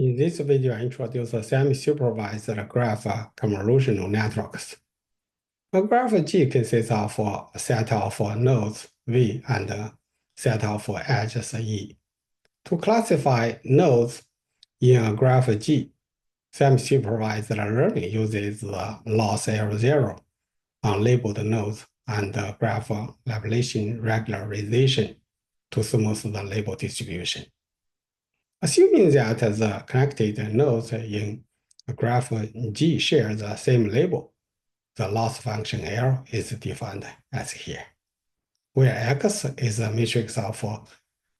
In this video, I introduce a semi-supervised graph convolutional networks. A graph G consists of a set of nodes V and a set of edges E. To classify nodes in a graph G, semi-supervised learning uses loss L0 on labeled nodes and graph Laplacian regularization to smooth the label distribution. Assuming that the connected nodes in a graph G share the same label, the loss function L is defined as here, where X is a matrix of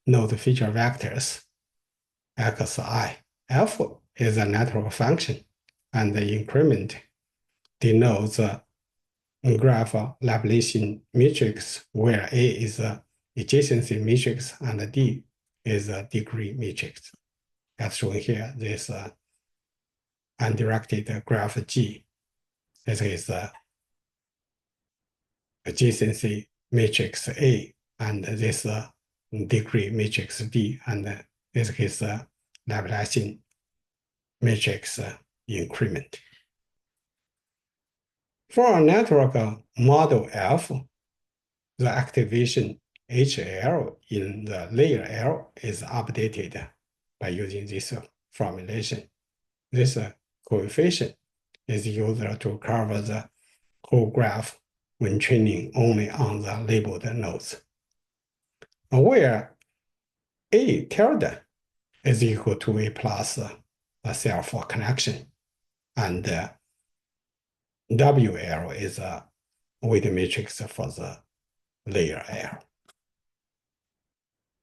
node feature vectors, Xi. F is a network function, and the increment denotes a graph Laplacian matrix, where A is a adjacency matrix and D is a degree matrix. As shown here, this undirected graph G. This is adjacency matrix A, and this degree matrix D, and this is Laplacian matrix increment. For a network model F, the activation HL in the layer L is updated by using this formulation. This coefficient is used to cover the whole graph when training only on the labeled nodes, where A tilde is equal to A plus a self connection, and WL is a weight matrix for the layer L.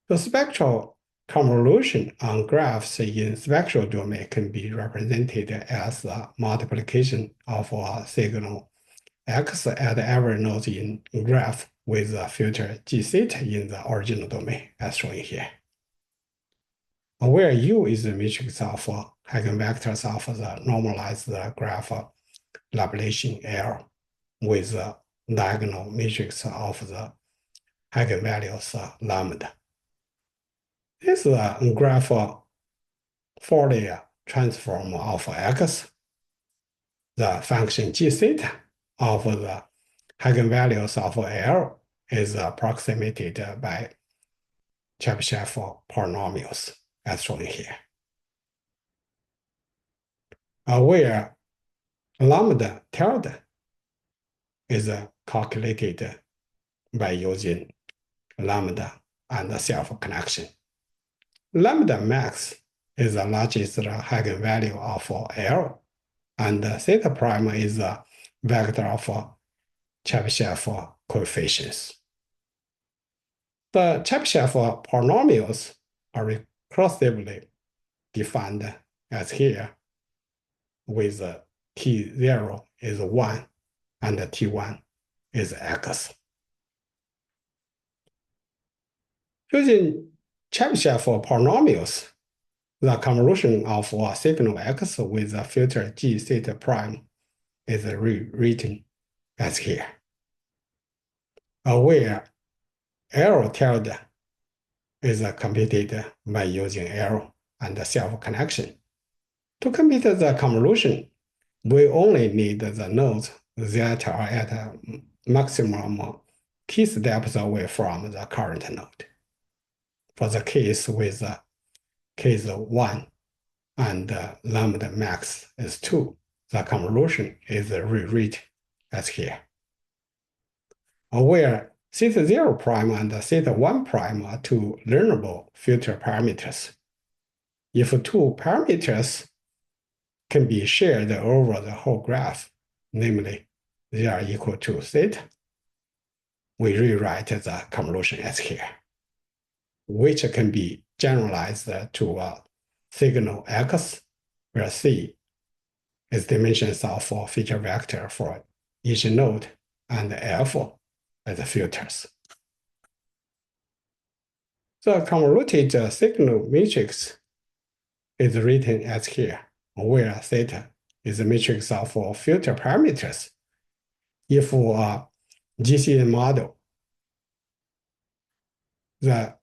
The spectral convolution on graphs in spectral domain can be represented as a multiplication of a signal X at every node in graph with a filter G theta in the original domain, as shown here, where U is the matrix of eigenvectors of the normalized graph Laplacian L with the diagonal matrix of the eigenvalues lambda. This is a graph Fourier transform of X. The function G theta of the eigenvalues of L is approximated by Chebyshev polynomials, as shown here, where lambda tilde is calculated by using lambda and self connection. Lambda max is the largest eigenvalue of L, and theta prime is a vector of Chebyshev coefficients. The Chebyshev polynomials are recursively defined as here, with T0 is 1 and T1 is X. Using Chebyshev polynomials, the convolution of a signal X with a filter G theta prime is rewritten as here, where L tilde is computed by using L and self connection. To compute the convolution, we only need the nodes that are at a maximum key steps away from the current node. For the case with case 1 and lambda max is 2, the convolution is rewritten as here, where theta 0 prime and theta 1 prime are two learnable filter parameters. If two parameters can be shared over the whole graph, namely they are equal to theta, we rewrite the convolution as here, which can be generalized to a signal X, where C is dimensions of feature vector for each node, and F as filters. The convoluted signal matrix is written as here, where theta is a matrix of filter parameters. If a GCN model, the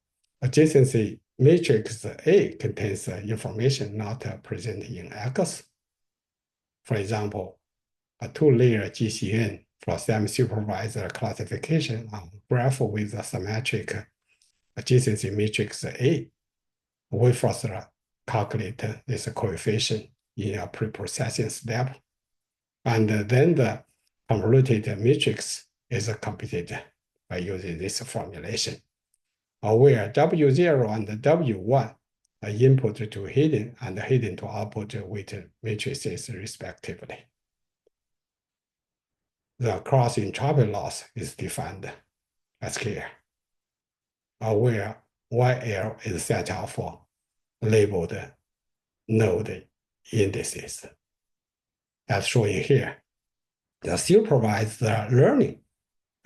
adjacency matrix A contains information not present in X. For example, a two-layer GCN for semi-supervised classification on graph with a symmetric adjacency matrix A. We first calculate this coefficient in a pre-processing step, and then the convoluted matrix is computed by using this formulation, where W0 and W1 are input to hidden and hidden to output weight matrices respectively. The cross entropy loss is defined as here, where YL is set out for labeled node indices. As shown here, the supervised learning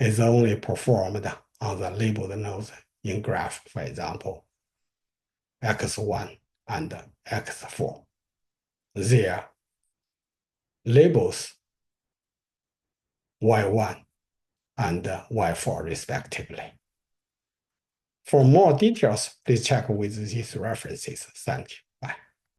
is only performed on the labeled nodes in graph, for example, X1 and X4. Their labels Y1 and Y4 respectively. For more details, please check with these references. Thank you.